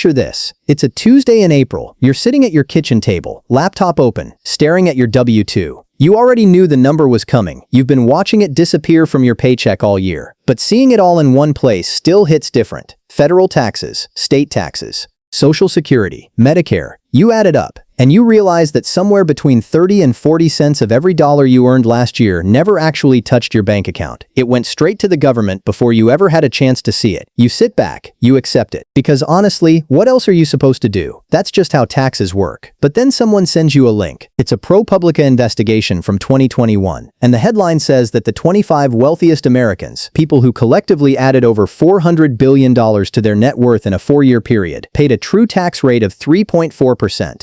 Picture this. It's a Tuesday in April. You're sitting at your kitchen table, laptop open, staring at your W-2. You already knew the number was coming. You've been watching it disappear from your paycheck all year. But seeing it all in one place still hits different. Federal taxes, state taxes, Social Security, Medicare. You add it up, and you realize that somewhere between 30 and 40 cents of every dollar you earned last year never actually touched your bank account. It went straight to the government before you ever had a chance to see it. You sit back, you accept it. Because honestly, what else are you supposed to do? That's just how taxes work. But then someone sends you a link. It's a ProPublica investigation from 2021, and the headline says that the 25 wealthiest Americans, people who collectively added over $400 billion to their net worth in a 4-year period, paid a true tax rate of 3.4%,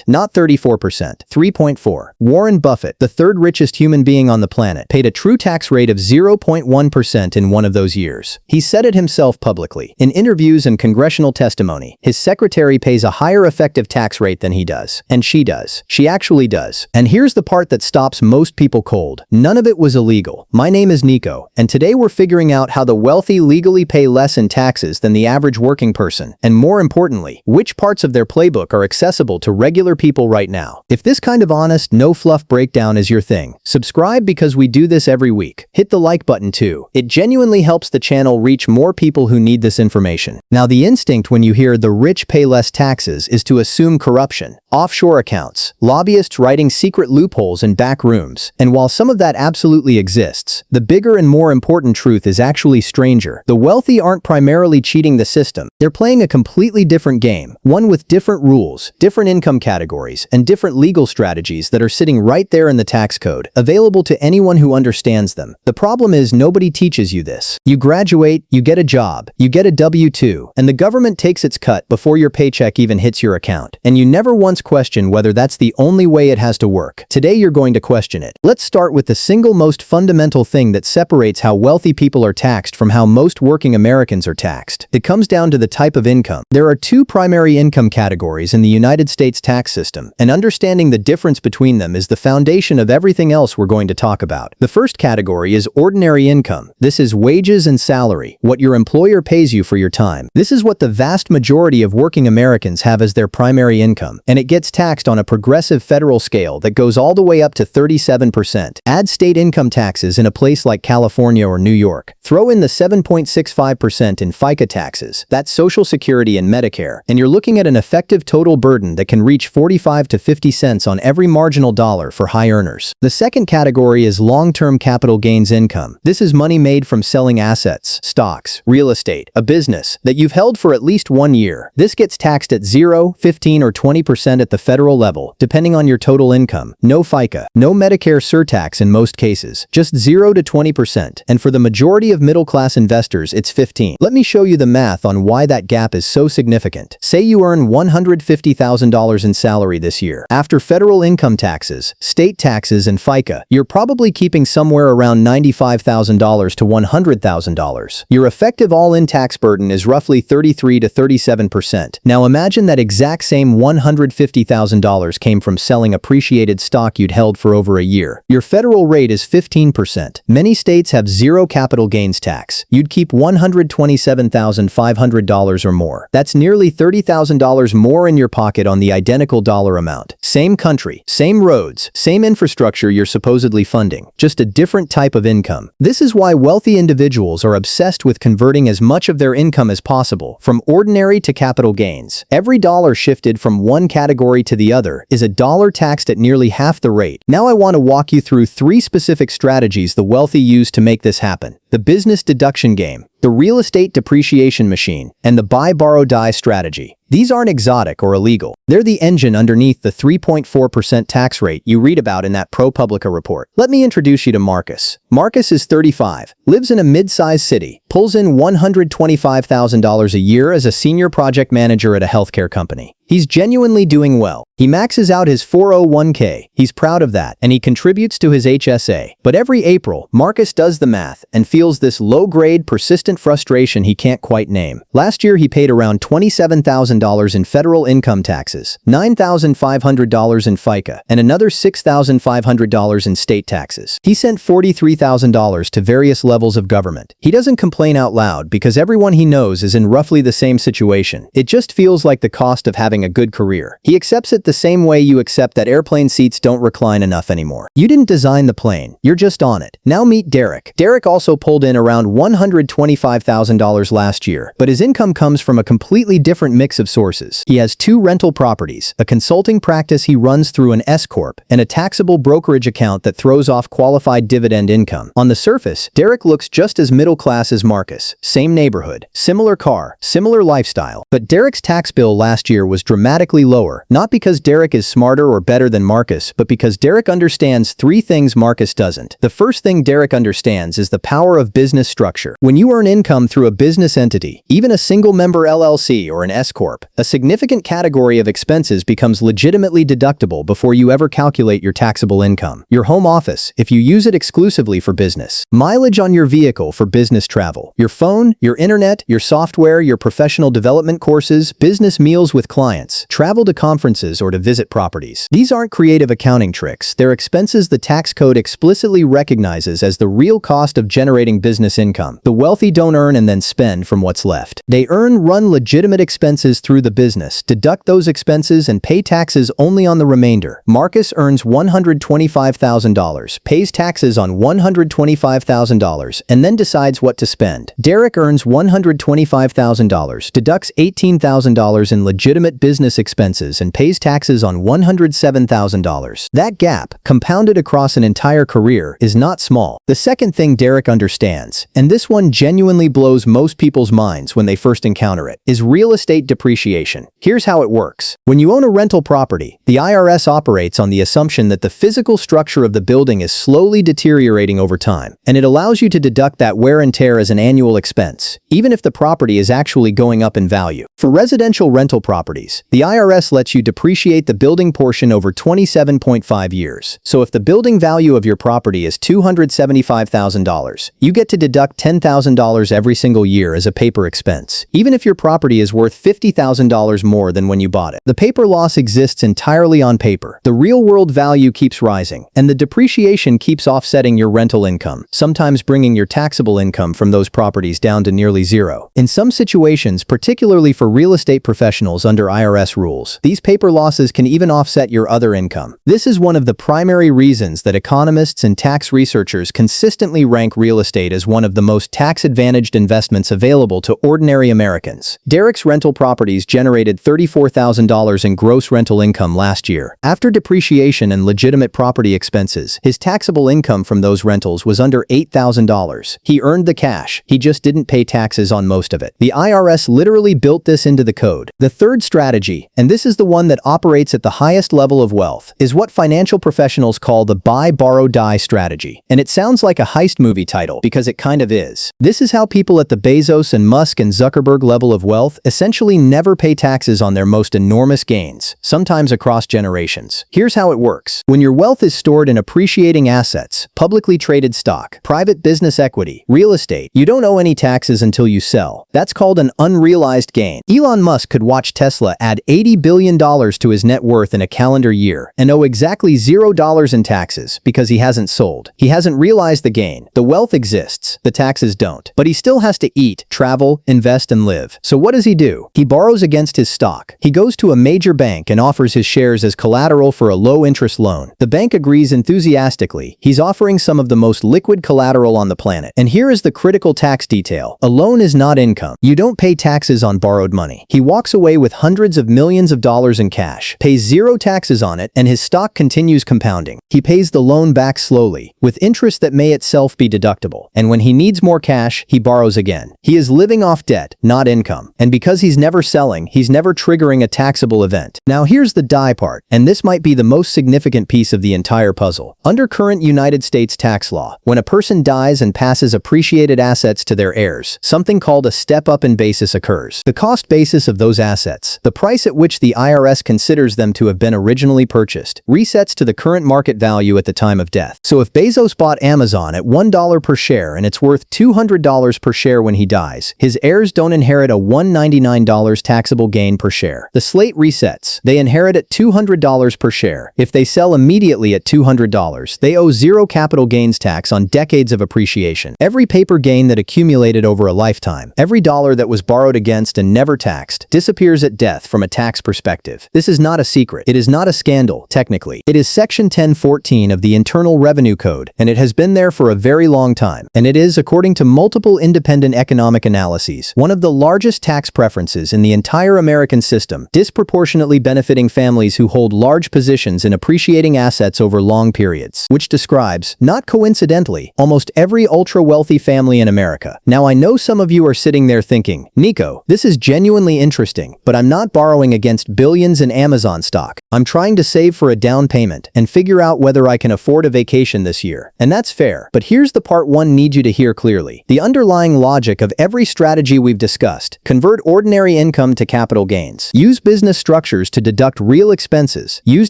not 34%, 3.4. Warren Buffett, the third richest human being on the planet, paid a true tax rate of 0.1% in one of those years. He said it himself publicly. In interviews and congressional testimony, his secretary pays a higher effective tax rate than he does. And she does. She actually does. And here's the part that stops most people cold. None of it was illegal. My name is Nico, and today we're figuring out how the wealthy legally pay less in taxes than the average working person, and more importantly, which parts of their playbook are accessible to regular people right now. If this kind of honest, no-fluff breakdown is your thing, subscribe because we do this every week. Hit the like button too. It genuinely helps the channel reach more people who need this information. Now, the instinct when you hear the rich pay less taxes is to assume corruption, offshore accounts, lobbyists writing secret loopholes in back rooms. And while some of that absolutely exists, the bigger and more important truth is actually stranger. The wealthy aren't primarily cheating the system. They're playing a completely different game, one with different rules, different income categories, and different legal strategies that are sitting right there in the tax code, available to anyone who understands them. The problem is nobody teaches you this. You graduate, you get a job, you get a W-2, and the government takes its cut before your paycheck even hits your account. And you never once question whether that's the only way it has to work. Today you're going to question it. Let's start with the single most fundamental thing that separates how wealthy people are taxed from how most working Americans are taxed. It comes down to the type of income. There are two primary income categories in the United States tax system, and understanding the difference between them is the foundation of everything else we're going to talk about. The first category is ordinary income. This is wages and salary, what your employer pays you for your time. This is what the vast majority of working Americans have as their primary income, and it gets taxed on a progressive federal scale that goes all the way up to 37%. Add state income taxes in a place like California or New York. Throw in the 7.65% in FICA taxes, that's Social Security and Medicare, and you're looking at an effective total burden that can reach 45 to 50 cents on every marginal dollar for high earners. The second category is long-term capital gains income. This is money made from selling assets, stocks, real estate, a business that you've held for at least 1 year. This gets taxed at 0, 15, or 20% at the federal level, depending on your total income. No FICA, no Medicare surtax in most cases, just 0 to 20%. And for the majority of middle-class investors, it's 15. Let me show you the math on why that gap is so significant. Say you earn $150,000 in salary this year. After federal income taxes, state taxes, and FICA, you're probably keeping somewhere around $95,000 to $100,000. Your effective all-in tax burden is roughly 33 to 37%. Now imagine that exact same $150,000 came from selling appreciated stock you'd held for over a year. Your federal rate is 15%. Many states have zero capital gains tax. You'd keep $127,500 or more. That's nearly $30,000 more in your pocket on the identical dollar amount. Same country, same roads, same infrastructure you're supposedly funding, just a different type of income. This is why wealthy individuals are obsessed with converting as much of their income as possible, from ordinary to capital gains. Every dollar shifted from one category to the other is a dollar taxed at nearly half the rate. Now I want to walk you through 3 specific strategies the wealthy use to make this happen: the business deduction game, the real estate depreciation machine, and the buy, borrow, die strategy. These aren't exotic or illegal. They're the engine underneath the 3.4% tax rate you read about in that ProPublica report. Let me introduce you to Marcus. Marcus is 35, lives in a mid-sized city, pulls in $125,000 a year as a senior project manager at a healthcare company. He's genuinely doing well. He maxes out his 401k. He's proud of that, and he contributes to his HSA. But every April, Marcus does the math and feels this low-grade, persistent frustration he can't quite name. Last year, he paid around $27,000 in federal income taxes, $9,500 in FICA, and another $6,500 in state taxes. He sent $43,000 to various levels of government. He doesn't complain complain out loud because everyone he knows is in roughly the same situation. It just feels like the cost of having a good career. He accepts it the same way you accept that airplane seats don't recline enough anymore. You didn't design the plane, you're just on it. Now meet Derek. Derek also pulled in around $125,000 last year, but his income comes from a completely different mix of sources. He has 2 rental properties, a consulting practice he runs through an S-corp, and a taxable brokerage account that throws off qualified dividend income. On the surface, Derek looks just as middle class as Marcus. Same neighborhood, similar car, similar lifestyle. But Derek's tax bill last year was dramatically lower, not because Derek is smarter or better than Marcus, but because Derek understands 3 things Marcus doesn't. The first thing Derek understands is the power of business structure. When you earn income through a business entity, even a single-member LLC or an S-corp, a significant category of expenses becomes legitimately deductible before you ever calculate your taxable income. Your home office, if you use it exclusively for business. Mileage on your vehicle for business travel. Your phone, your internet, your software, your professional development courses, business meals with clients, travel to conferences or to visit properties. These aren't creative accounting tricks. They're expenses the tax code explicitly recognizes as the real cost of generating business income. The wealthy don't earn and then spend from what's left. They run legitimate expenses through the business, deduct those expenses and pay taxes only on the remainder. Marcus earns $125,000, pays taxes on $125,000, and then decides what to spend. Derek earns $125,000, deducts $18,000 in legitimate business expenses and pays taxes on $107,000. That gap, compounded across an entire career, is not small. The second thing Derek understands, and this one genuinely blows most people's minds when they first encounter it, is real estate depreciation. Here's how it works. When you own a rental property, the IRS operates on the assumption that the physical structure of the building is slowly deteriorating over time, and it allows you to deduct that wear and tear as an annual expense, even if the property is actually going up in value. For residential rental properties, the IRS lets you depreciate the building portion over 27.5 years. So if the building value of your property is $275,000, you get to deduct $10,000 every single year as a paper expense, even if your property is worth $50,000 more than when you bought it. The paper loss exists entirely on paper. The real-world value keeps rising, and the depreciation keeps offsetting your rental income, sometimes bringing your taxable income from those properties down to nearly zero. In some situations, particularly for real estate professionals under IRS rules, these paper losses can even offset your other income. This is one of the primary reasons that economists and tax researchers consistently rank real estate as one of the most tax-advantaged investments available to ordinary Americans. Derek's rental properties generated $34,000 in gross rental income last year. After depreciation and legitimate property expenses, his taxable income from those rentals was under $8,000. He earned the cash, he just didn't pay taxes on most of it. The IRS literally built this into the code. The third strategy, and this is the one that operates at the highest level of wealth, is what financial professionals call the buy, borrow, die strategy. And it sounds like a heist movie title, because it kind of is. This is how people at the Bezos and Musk and Zuckerberg level of wealth essentially never pay taxes on their most enormous gains, sometimes across generations. Here's how it works. When your wealth is stored in appreciating assets, publicly traded stock, private business equity, real estate, you don't owe any taxes until you sell. That's called an unrealized gain. Elon Musk could watch Tesla add $80 billion to his net worth in a calendar year and owe exactly $0 in taxes because he hasn't sold. He hasn't realized the gain. The wealth exists, the taxes don't. But he still has to eat, travel, invest, and live. So what does he do? He borrows against his stock. He goes to a major bank and offers his shares as collateral for a low-interest loan. The bank agrees enthusiastically. He's offering some of the most liquid collateral on the planet. And here is the critical tax detail. A loan is not income. You don't pay taxes on borrowed money. He walks away with hundreds of millions of dollars in cash, pays zero taxes on it, and his stock continues compounding. He pays the loan back slowly, with interest that may itself be deductible. And when he needs more cash, he borrows again. He is living off debt, not income. And because he's never selling, he's never triggering a taxable event. Now here's the die part, and this might be the most significant piece of the entire puzzle. Under current United States tax law, when a person dies and passes appreciated assets to their heirs, something called a step-up in basis occurs. The cost basis of those assets, the price at which the IRS considers them to have been originally purchased, resets to the current market value at the time of death. So if Bezos bought Amazon at $1 per share and it's worth $200 per share when he dies, his heirs don't inherit a $199 taxable gain per share. The slate resets. They inherit at $200 per share. If they sell immediately at $200, they owe zero capital gains tax on decades of appreciation. Every paper gain gain that accumulated over a lifetime. Every dollar that was borrowed against and never taxed disappears at death from a tax perspective. This is not a secret. It is not a scandal, technically. It is Section 1014 of the Internal Revenue Code, and it has been there for a very long time. And it is, according to multiple independent economic analyses, one of the largest tax preferences in the entire American system, disproportionately benefiting families who hold large positions in appreciating assets over long periods, which describes, not coincidentally, almost every ultra-wealthy family in America. Now, I know some of you are sitting there thinking, Nico, this is genuinely interesting, but I'm not borrowing against billions in Amazon stock. I'm trying to save for a down payment and figure out whether I can afford a vacation this year. And that's fair. But here's the part one need you to hear clearly. The underlying logic of every strategy we've discussed: convert ordinary income to capital gains, use business structures to deduct real expenses, use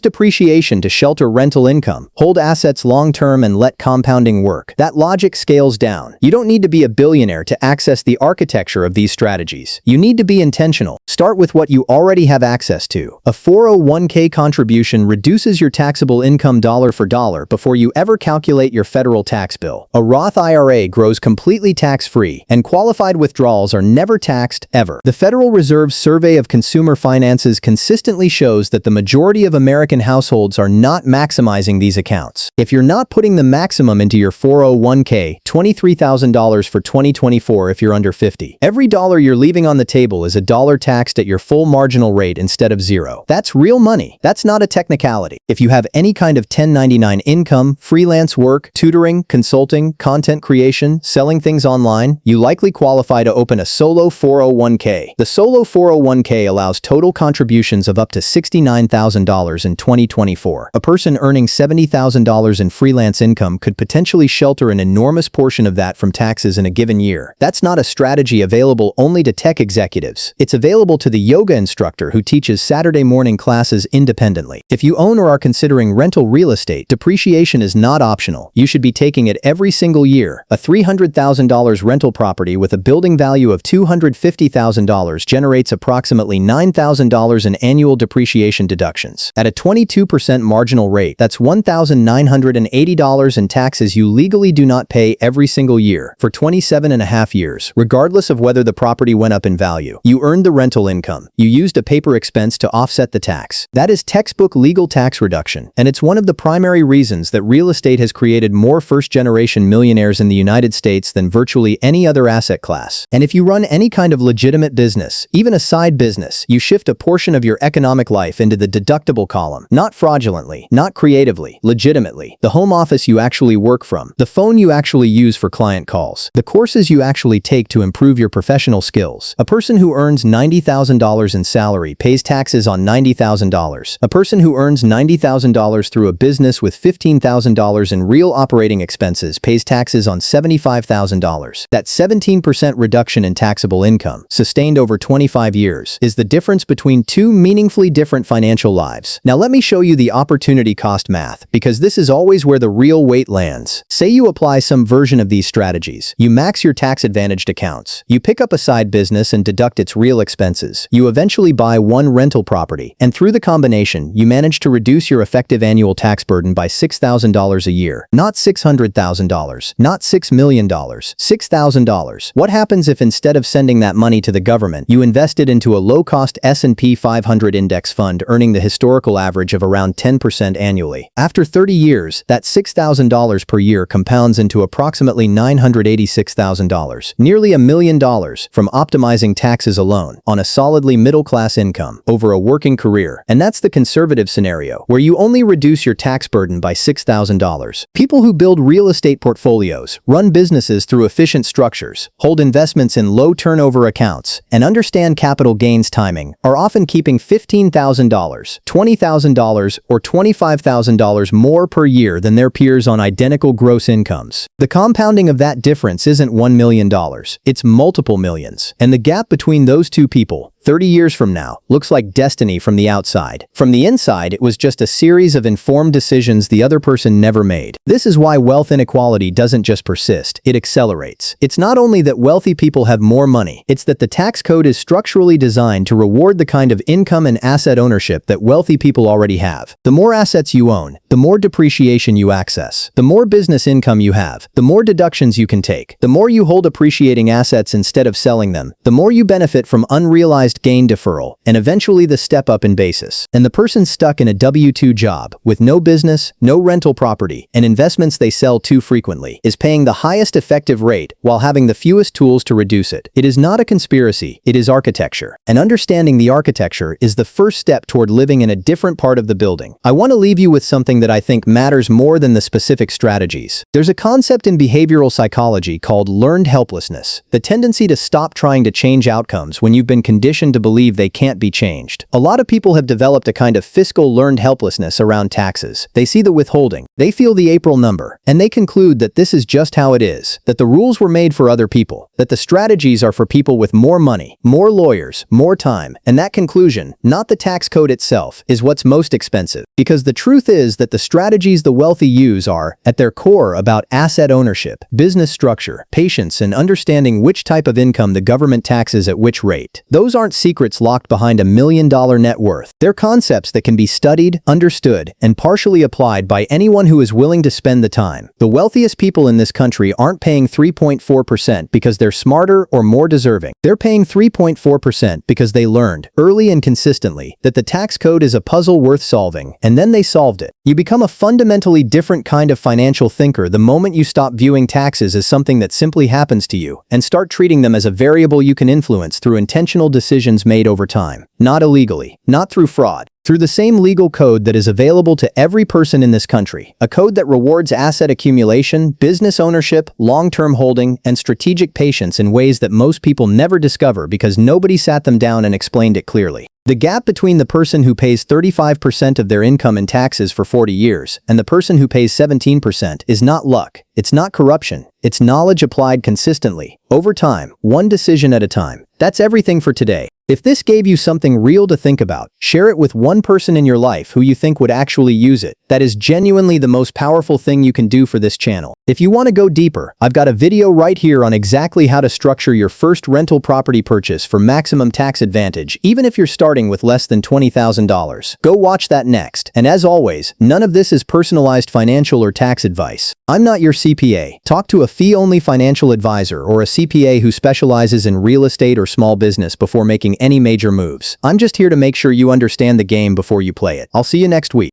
depreciation to shelter rental income, hold assets long-term and let compounding work. That logic scales down. You don't need to be a billionaire to access the architecture of these strategies. You need to be intentional. Start with what you already have access to. A 401k contribution reduces your taxable income dollar for dollar before you ever calculate your federal tax bill. A Roth IRA grows completely tax-free, and qualified withdrawals are never taxed, ever. The Federal Reserve's Survey of Consumer Finances consistently shows that the majority of American households are not maximizing these accounts. If you're not putting the maximum into your 401k, $23,000 for 2024 if you're under 50. Every dollar you're leaving on the table is a dollar taxed at your full marginal rate instead of zero. That's real money. That's not a technicality. If you have any kind of 1099 income, freelance work, tutoring, consulting, content creation, selling things online, you likely qualify to open a solo 401k. The solo 401k allows total contributions of up to $69,000 in 2024. A person earning $70,000 in freelance income could potentially shelter an enormous portion of that from taxes in a given year. That's not a strategy available only to tech executives. It's available to the yoga instructor who teaches Saturday morning classes independently. If you own or are considering rental real estate, depreciation is not optional. You should be taking it every single year. A $300,000 rental property with a building value of $250,000 generates approximately $9,000 in annual depreciation deductions. At a 22% marginal rate, that's $1,980 in taxes you legally do not pay every single year for 27.5 years, regardless of whether the property went up in value. You earned the rental income. You used a paper expense to offset the tax. That is textbook legal tax reduction, and it's one of the primary reasons that real estate has created more first-generation millionaires in the United States than virtually any other asset class. And if you run any kind of legitimate business, even a side business, you shift a portion of your economic life into the deductible column. Not fraudulently, not creatively, legitimately. The home office you actually work from, the phone you actually use for client calls, the courses you actually take to improve your professional skills. A person who earns $90,000 in salary pays taxes on $90,000. A person who earns $90,000 through a business with $15,000 in real operating expenses pays taxes on $75,000. That 17% reduction in taxable income, sustained over 25 years, is the difference between two meaningfully different financial lives. Now let me show you the opportunity cost math, because this is always where the real weight lands. Say you apply some version of these strategies. You max your tax-advantaged accounts. You pick up a side business and deduct its real expenses. You eventually buy one rental property, and through the combination, you manage to reduce your effective annual tax burden by $6,000 a year. Not $600,000, not $6 million, $6,000. What happens if instead of sending that money to the government, you invest it into a low-cost S&P 500 index fund earning the historical average of around 10% annually? After 30 years, that $6,000 per year compounds into approximately $986,000, nearly $1 million, from optimizing taxes alone on a solidly middle-class income over a working career. And that's the conservative scenario, where you only reduce your tax burden by $6,000. People who build real estate portfolios, run businesses through efficient structures, hold investments in low-turnover accounts, and understand capital gains timing are often keeping $15,000, $20,000, or $25,000 more per year than their peers on identical gross incomes. The compounding of that difference isn't $1 million, it's multiple millions. And the gap between those two people, 30 years from now, looks like destiny from the outside. From the inside, it was just a series of informed decisions the other person never made. This is why wealth inequality doesn't just persist, it accelerates. It's not only that wealthy people have more money, it's that the tax code is structurally designed to reward the kind of income and asset ownership that wealthy people already have. The more assets you own, the more depreciation you access. The more business income you have, the more deductions you can take. The more you hold appreciating assets instead of selling them, the more you benefit from unrealized gain deferral, and eventually the step up in basis. And the person stuck in a W-2 job, with no business, no rental property, and investments they sell too frequently, is paying the highest effective rate while having the fewest tools to reduce it. It is not a conspiracy, it is architecture. And understanding the architecture is the first step toward living in a different part of the building. I want to leave you with something that I think matters more than the specific strategies. There's a concept in behavioral psychology called learned helplessness, the tendency to stop trying to change outcomes when you've been conditioned to believe they can't be changed. A lot of people have developed a kind of fiscal learned helplessness around taxes. They see the withholding, they feel the April number, and they conclude that this is just how it is, that the rules were made for other people, that the strategies are for people with more money, more lawyers, more time, and that conclusion, not the tax code itself, is what's most expensive. Because the truth is that the strategies the wealthy use are, at their core, about asset ownership, business structure, patience, and understanding which type of income the government taxes at which rate. Those aren't secrets locked behind $1 million net worth. They're concepts that can be studied, understood, and partially applied by anyone who is willing to spend the time. The wealthiest people in this country aren't paying 3.4% because they're smarter or more deserving. They're paying 3.4% because they learned, early and consistently, that the tax code is a puzzle worth solving, and then they solved it. You become a fundamentally different kind of financial thinker the moment you stop viewing taxes as something that simply happens to you, and start treating them as a variable you can influence through intentional decisions made over time. Not illegally, not through fraud, through the same legal code that is available to every person in this country, a code that rewards asset accumulation, business ownership, long-term holding, and strategic patience in ways that most people never discover because nobody sat them down and explained it clearly. The gap between the person who pays 35% of their income in taxes for 40 years and the person who pays 17% is not luck, it's not corruption, it's knowledge applied consistently, over time, one decision at a time. That's everything for today. If this gave you something real to think about, share it with one person in your life who you think would actually use it. That is genuinely the most powerful thing you can do for this channel. If you want to go deeper, I've got a video right here on exactly how to structure your first rental property purchase for maximum tax advantage, even if you're starting with less than $20,000. Go watch that next. And as always, none of this is personalized financial or tax advice. I'm not your CPA. Talk to a fee-only financial advisor or a CPA who specializes in real estate or small business before making any major moves. I'm just here to make sure you understand the game before you play it. I'll see you next week.